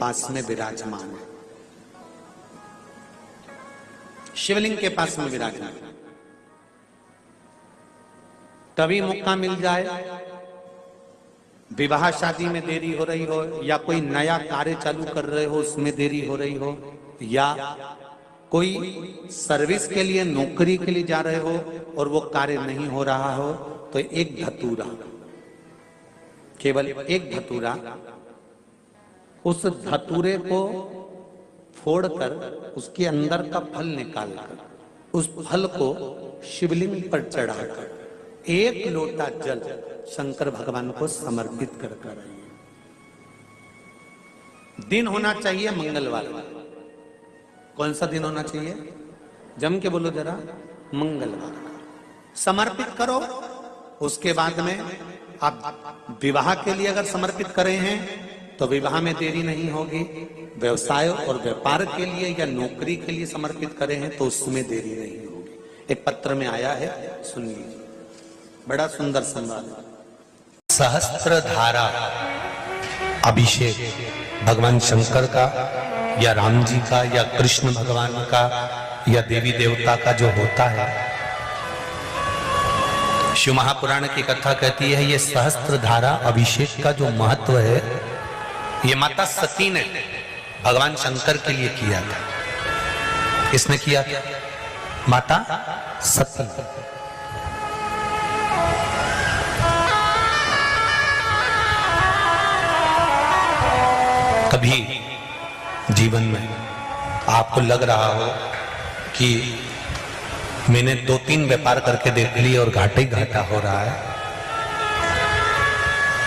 पास में विराजमान है, शिवलिंग के पास में विराजमान। तभी मौका मिल जाए, विवाह शादी में देरी हो रही हो, या कोई नया कार्य चालू कर रहे हो उसमें देरी हो रही हो, या कोई सर्विस के लिए नौकरी के लिए जा रहे हो और वो कार्य नहीं हो रहा हो, तो एक धतूरा, केवल एक धतूरा, उस धतूरे को फोड़कर उसके अंदर का फल निकालकर उस फल को शिवलिंग पर चढ़ाकर एक लोटा जल शंकर भगवान को समर्पित कर कर आइए। दिन होना चाहिए मंगलवार। कौन सा दिन होना चाहिए? जम के बोलो जरा, मंगलवार का समर्पित करो। उसके बाद में आप विवाह के लिए अगर समर्पित करे हैं तो विवाह में देरी नहीं होगी। व्यवसाय और व्यापार के लिए या नौकरी के लिए समर्पित करे हैं तो उसमें देरी नहीं होगी। एक पत्र में आया है, सुन लीजिए, बड़ा सुंदर संवाद। सहस्त्रधारा अभिषेक भगवान शंकर का या राम जी का या कृष्ण भगवान का या देवी देवता का जो होता है, शिव महापुराण की कथा कहती है ये सहस्त्रधारा अभिषेक का जो महत्व है ये माता सती ने भगवान शंकर के लिए किया था। किसने किया था? माता सती। कभी जीवन में आपको लग रहा हो कि मैंने 2-3 व्यापार करके देख लिए और घाटा ही घाटा हो रहा है,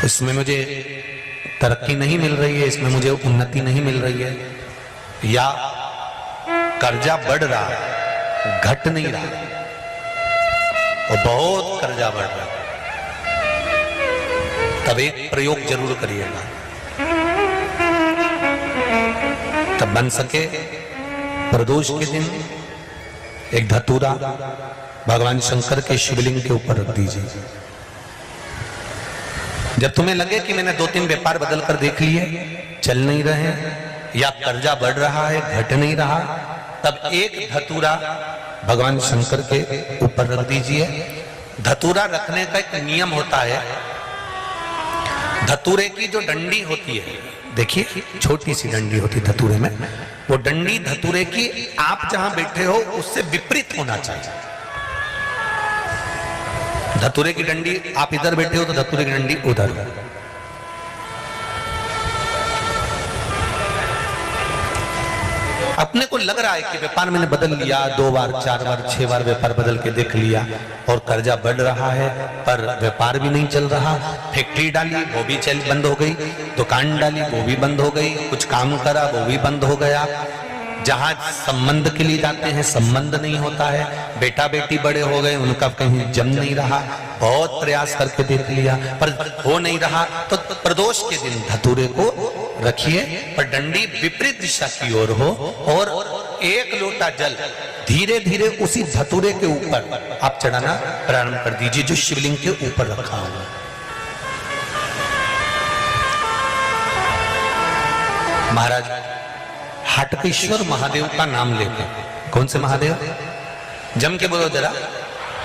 इसमें मुझे तरक्की नहीं मिल रही है, इसमें मुझे उन्नति नहीं मिल रही है, या कर्जा बढ़ रहा है, घट नहीं रहा और बहुत कर्जा बढ़ रहा है, तब एक प्रयोग जरूर करिएगा। तब बन सके प्रदोष के दिन एक धतूरा भगवान शंकर के शिवलिंग के ऊपर रख दीजिए। जब तुम्हें लगे कि मैंने 2-3 व्यापार बदल कर देख लिए, चल नहीं रहे, या कर्जा बढ़ रहा है, घट नहीं रहा, तब एक धतूरा भगवान शंकर के ऊपर रख दीजिए। धतूरा रखने का एक नियम होता है। धतूरे की जो डंडी होती है, देखिए छोटी सी डंडी होती है धतूरे में, वो डंडी धतूरे की आप जहां बैठे हो उससे विपरीत होना चाहिए। धतूरे की डंडी आप इधर बैठे हो तो धतूरे की डंडी उधर। अपने को लग रहा है कि व्यापार मैंने बदल लिया, 2 बार 4 बार 6 बार व्यापार बदल के देख लिया और कर्जा बढ़ रहा है, पर व्यापार भी नहीं चल रहा। फैक्ट्री डाली वो भी बंद हो गई, दुकान डाली वो भी बंद हो गई, कुछ काम करा वो भी बंद हो गया। जहां संबंध के लिए जाते हैं संबंध नहीं होता है, बेटा बेटी बड़े हो गए उनका कहीं जम नहीं रहा, बहुत प्रयास करके देख लिया पर हो नहीं रहा। तो प्रदोष के दिन धतूरे को रखिए पर डंडी विपरीत दिशा की ओर हो और एक लोटा जल धीरे धीरे उसी धतूरे के ऊपर आप चढ़ाना प्रारंभ कर दीजिए जो शिवलिंग के ऊपर रखा हुआ। महाराज हाटकेश्वर महादेव का नाम लेकर, कौन से महादेव? जम के बोलो जरा,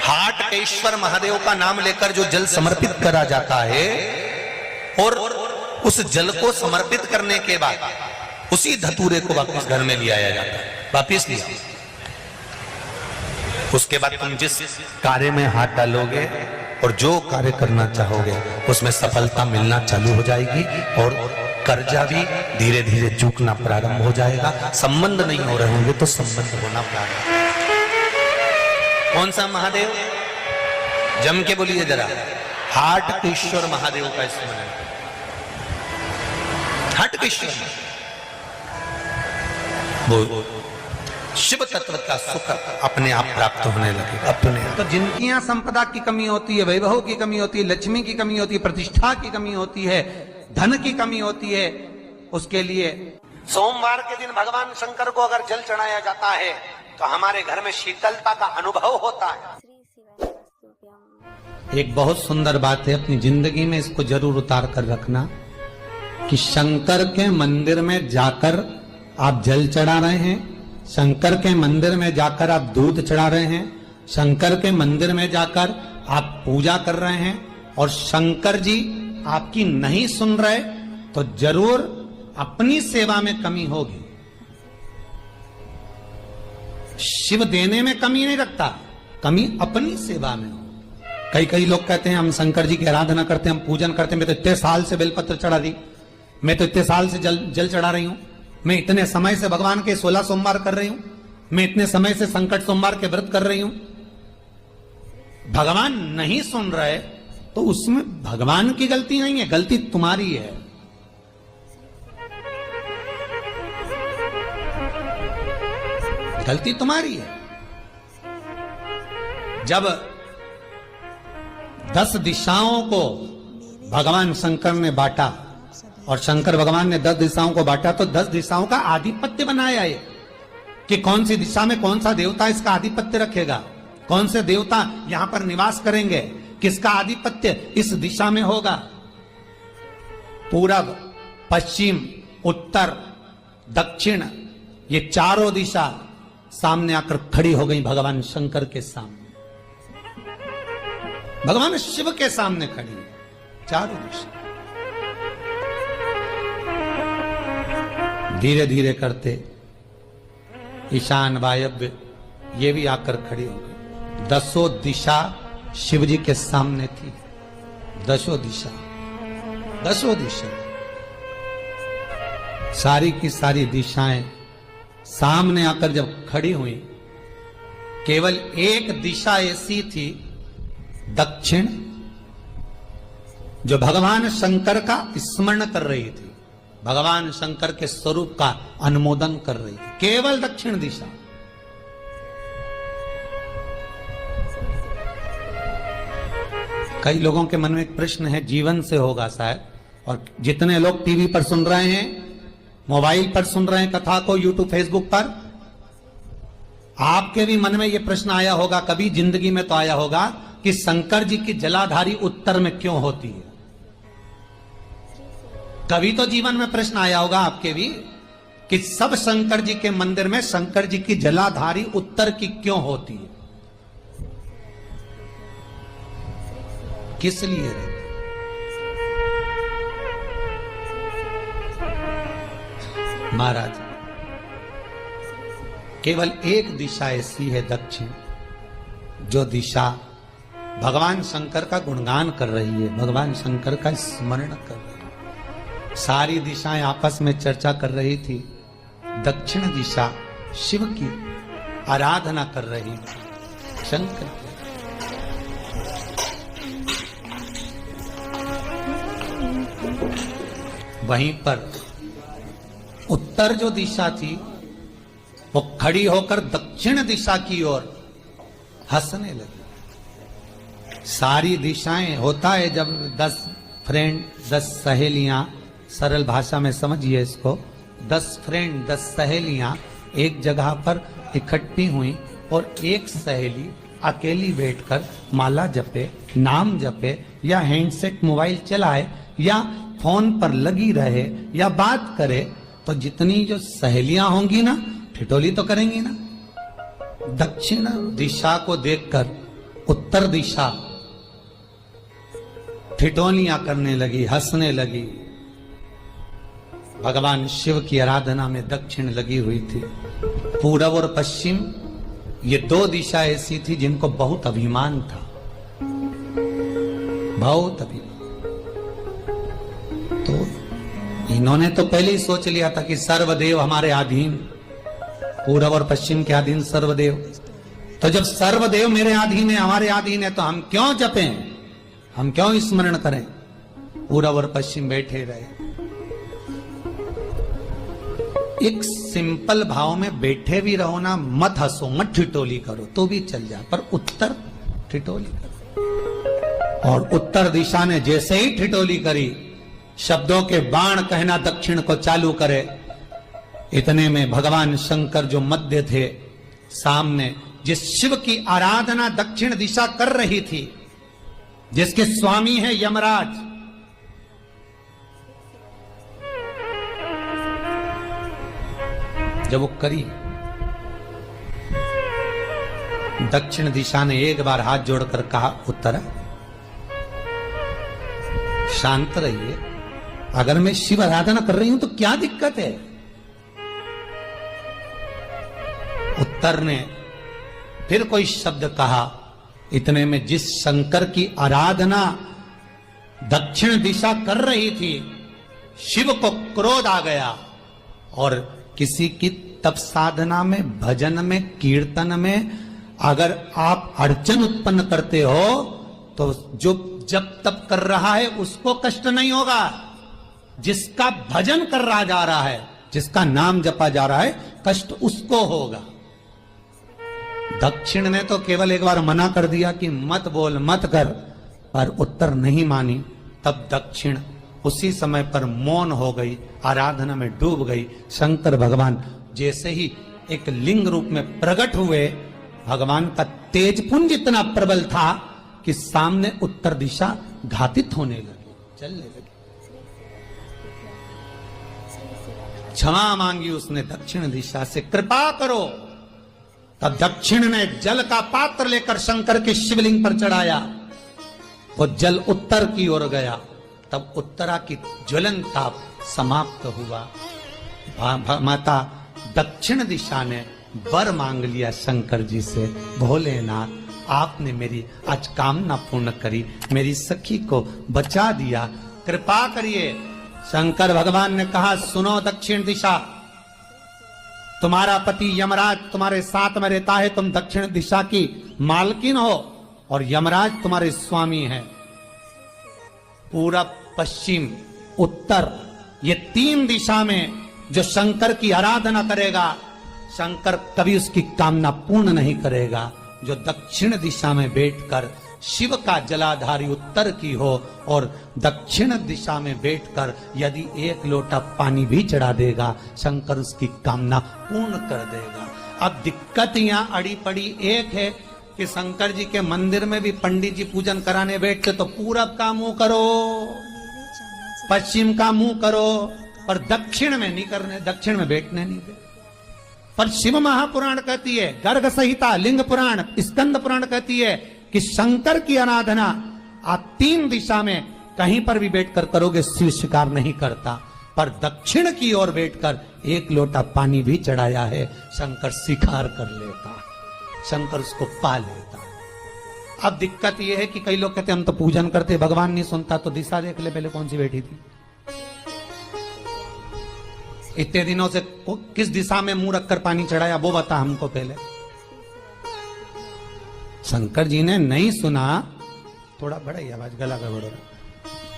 हाटकेश्वर महादेव का नाम लेकर जो जल समर्पित करा जाता है और उस जल को समर्पित करने के बाद उसी धतूरे को वापस घर में ले आया जाता है, वापिस लिया। उसके बाद तुम जिस कार्य में हाथ डालोगे और जो कार्य करना चाहोगे उसमें सफलता मिलना चालू हो जाएगी और कर्जा भी धीरे धीरे चूकना प्रारंभ हो जाएगा। संबंध नहीं हो रहे होंगे तो संबंध होना प्रारंभ। कौन सा महादेव? जम के बोलिए जरा, हाटकेश्वर महादेव का स्मरण। हाटकेश्वर वो शिव तत्व का सुख अपने आप प्राप्त होने लगे अपने। तो जिनकी यहाँ संपदा की कमी होती है, वैभव की कमी होती है, लक्ष्मी की कमी होती है, प्रतिष्ठा की कमी होती है, धन की कमी होती है, उसके लिए सोमवार के दिन भगवान शंकर को अगर जल चढ़ाया जाता है तो हमारे घर में शीतलता का अनुभव होता है। एक बहुत सुंदर बात है, अपनी जिंदगी में इसको जरूर उतार कर रखना। कि शंकर के मंदिर में जाकर आप जल चढ़ा रहे हैं, शंकर के मंदिर में जाकर आप दूध चढ़ा रहे हैं, शंकर के मंदिर में जाकर आप पूजा कर रहे हैं और शंकर जी आपकी नहीं सुन रहे, तो जरूर अपनी सेवा में कमी होगी। शिव देने में कमी नहीं रखता, कमी अपनी सेवा में हो। कई लोग कहते हैं हम शंकर जी की आराधना करते हैं, हम पूजन करते हैं, मैं तो इतने साल से बेलपत्र चढ़ा दी, मैं तो इतने साल से जल चढ़ा रही हूं, मैं इतने समय से भगवान के 16 सोमवार कर रही हूं, मैं इतने समय से संकट सोमवार के व्रत कर रही हूं। भगवान नहीं सुन रहे तो उसमें भगवान की गलती नहीं है, गलती तुम्हारी है। गलती तुम्हारी है। जब 10 दिशाओं को भगवान शंकर ने बांटा और शंकर भगवान ने 10 दिशाओं को बांटा, तो 10 दिशाओं का आधिपत्य बनाया ये कि कौन सी दिशा में कौन सा देवता इसका आधिपत्य रखेगा, कौन से देवता यहां पर निवास करेंगे, किसका आधिपत्य इस दिशा में होगा। पूरब, पश्चिम, उत्तर, दक्षिण, ये चारों दिशा सामने आकर खड़ी हो गई भगवान शंकर के सामने, भगवान शिव के सामने खड़ी, चारों दिशा। धीरे धीरे करते ईशान, वायव्य, ये भी आकर खड़ी हो गई। 10 दिशा शिव जी के सामने थी, 10 दिशा, 10 दिशा, सारी की सारी दिशाएं सामने आकर जब खड़ी हुई, केवल एक दिशा ऐसी थी, दक्षिण, जो भगवान शंकर का स्मरण कर रही थी, भगवान शंकर के स्वरूप का अनुमोदन कर रही थी, केवल दक्षिण दिशा। कई लोगों के मन में एक प्रश्न है, जीवन से होगा शायद, और जितने लोग टीवी पर सुन रहे हैं, मोबाइल पर सुन रहे हैं कथा को, यूट्यूब, फेसबुक पर, आपके भी मन में यह प्रश्न आया होगा, कभी जिंदगी में तो आया होगा कि शंकर जी की जलाधारी उत्तर में क्यों होती है। कभी तो जीवन में प्रश्न आया होगा आपके भी कि सब शंकर जी के मंदिर में शंकर जी की जलाधारी उत्तर की क्यों होती है, किस लिए रहती? महाराज, केवल एक दिशा ऐसी है, दक्षिण, जो दिशा भगवान शंकर का गुणगान कर रही है, भगवान शंकर का स्मरण कर रही है। सारी दिशाएं आपस में चर्चा कर रही थी, दक्षिण दिशा शिव की आराधना कर रही थी, शंकर की। वहीं पर उत्तर जो दिशा थी वो खड़ी होकर दक्षिण दिशा की ओर हंसने लगी। सारी दिशाएं, होता है जब 10 फ्रेंड, 10 सहेलियां, सरल भाषा में समझिए इसको, 10 फ्रेंड, 10 सहेलियां एक जगह पर इकट्ठी हुई और एक सहेली अकेली बैठकर माला जपे, नाम जपे, या हैंडसेट मोबाइल चलाए, या फोन पर लगी रहे, या बात करे, तो जितनी जो सहेलियां होंगी ना, ठिठोली तो करेंगी ना। दक्षिण दिशा को देखकर उत्तर दिशा ठिठोलियां करने लगी, हंसने लगी। भगवान शिव की आराधना में दक्षिण लगी हुई थी। पूरब और पश्चिम, ये 2 दिशा ऐसी थी जिनको बहुत अभिमान था, बहुत अभिमान। तो इन्होंने तो पहले ही सोच लिया था कि सर्वदेव हमारे अधीन, पूरब और पश्चिम के अधीन सर्वदेव। तो जब सर्वदेव मेरे अधीन है, हमारे अधीन है, तो हम क्यों जपें, हम क्यों स्मरण करें। पूरब और पश्चिम बैठे रहे, एक सिंपल भाव में बैठे भी रहो ना, मत हंसो, मत ठिठोली करो तो भी चल जाए, पर उत्तर ठिठोली करो। और उत्तर दिशा ने जैसे ही ठिठोली करी, शब्दों के बाण कहना दक्षिण को चालू करे, इतने में भगवान शंकर जो मध्य थे सामने, जिस शिव की आराधना दक्षिण दिशा कर रही थी, जिसके स्वामी है यमराज, जब वो करी, दक्षिण दिशा ने एक बार हाथ जोड़कर कहा, उत्तरा शांत रहिए, अगर मैं शिव आराधना कर रही हूं तो क्या दिक्कत है। उत्तर ने फिर कोई शब्द कहा, इतने में जिस शंकर की आराधना दक्षिण दिशा कर रही थी, शिव को क्रोध आ गया और किसी की तप साधना में, भजन में, कीर्तन में अगर आप अड़चन उत्पन्न करते हो तो जो जब तप कर रहा है उसको कष्ट नहीं होगा, जिसका भजन कर रहा जा रहा है, जिसका नाम जपा जा रहा है, कष्ट उसको होगा। दक्षिण ने तो केवल एक बार मना कर दिया कि मत बोल, मत कर, पर उत्तर नहीं मानी। तब दक्षिण उसी समय पर मौन हो गई, आराधना में डूब गई। शंकर भगवान जैसे ही एक लिंग रूप में प्रकट हुए, भगवान का तेज पुंज इतना प्रबल था कि सामने उत्तर दिशा घातित होने लगी, चलने लगी। क्षमा मांगी उसने दक्षिण दिशा से, कृपा करो। तब दक्षिण ने जल का पात्र लेकर शंकर के शिवलिंग पर चढ़ाया, वो जल उत्तर की ओर गया। तब उत्तरा की ज्वलन ताप समाप्त हुआ। माता दक्षिण दिशा ने वर मांग लिया शंकर जी से, भोलेनाथ आपने मेरी आज कामना पूर्ण करी, मेरी सखी को बचा दिया, कृपा करिए। शंकर भगवान ने कहा, सुनो दक्षिण दिशा, तुम्हारा पति यमराज तुम्हारे साथ में रहता है, तुम दक्षिण दिशा की मालकिन हो और यमराज तुम्हारे स्वामी हैं। पूरब, पश्चिम, उत्तर, ये तीन दिशा में जो शंकर की आराधना करेगा, शंकर कभी उसकी कामना पूर्ण नहीं करेगा। जो दक्षिण दिशा में बैठकर शिव का जलाधारी उत्तर की हो और दक्षिण दिशा में बैठकर यदि एक लोटा पानी भी चढ़ा देगा, शंकर उसकी कामना पूर्ण कर देगा। अब दिक्कत यहां अड़ी पड़ी एक है कि शंकर जी के मंदिर में भी पंडित जी पूजन कराने बैठते तो पूरब का मुंह करो, पश्चिम का मुंह करो, पर दक्षिण में नहीं करने, दक्षिण में बैठने नहीं दे। पर शिव महापुराण कहती है, गर्ग संहिता, लिंग पुराण, स्कंद पुराण कहती है कि शंकर की आराधना आप तीन दिशा में कहीं पर भी बैठकर करोगे, शिव स्वीकार नहीं करता। पर दक्षिण की ओर बैठकर एक लोटा पानी भी चढ़ाया है, शंकर स्वीकार कर लेता, शंकर उसको पा लेता। अब दिक्कत यह है कि कई लोग कहते हम तो पूजन करते, भगवान नहीं सुनता, तो दिशा देख ले पहले कौन सी बैठी थी। इतने दिनों से किस दिशा में मुंह रखकर पानी चढ़ाया, वो बता हमको पहले। शंकर जी ने नहीं सुना, थोड़ा बढ़ाइए आवाज, गला का बढ़ो।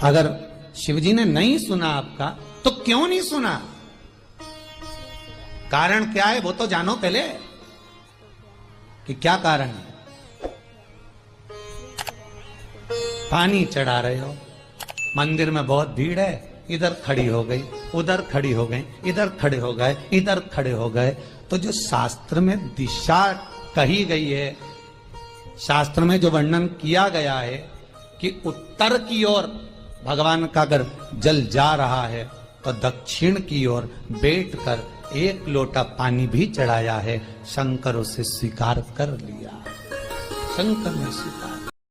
अगर शिव जी ने नहीं सुना आपका, तो क्यों नहीं सुना, कारण क्या है वो तो जानो पहले कि क्या कारण है। पानी चढ़ा रहे हो, मंदिर में बहुत भीड़ है, इधर खड़ी हो गई, उधर खड़ी हो गई, इधर खड़े हो गए, इधर खड़े हो गए। तो जो शास्त्र में दिशा कही गई है, शास्त्र में जो वर्णन किया गया है कि उत्तर की ओर भगवान का अगर जल जा रहा है तो दक्षिण की ओर बैठकर एक लोटा पानी भी चढ़ाया है, शंकर उसे स्वीकार कर लिया, शंकर ने स्वीकार।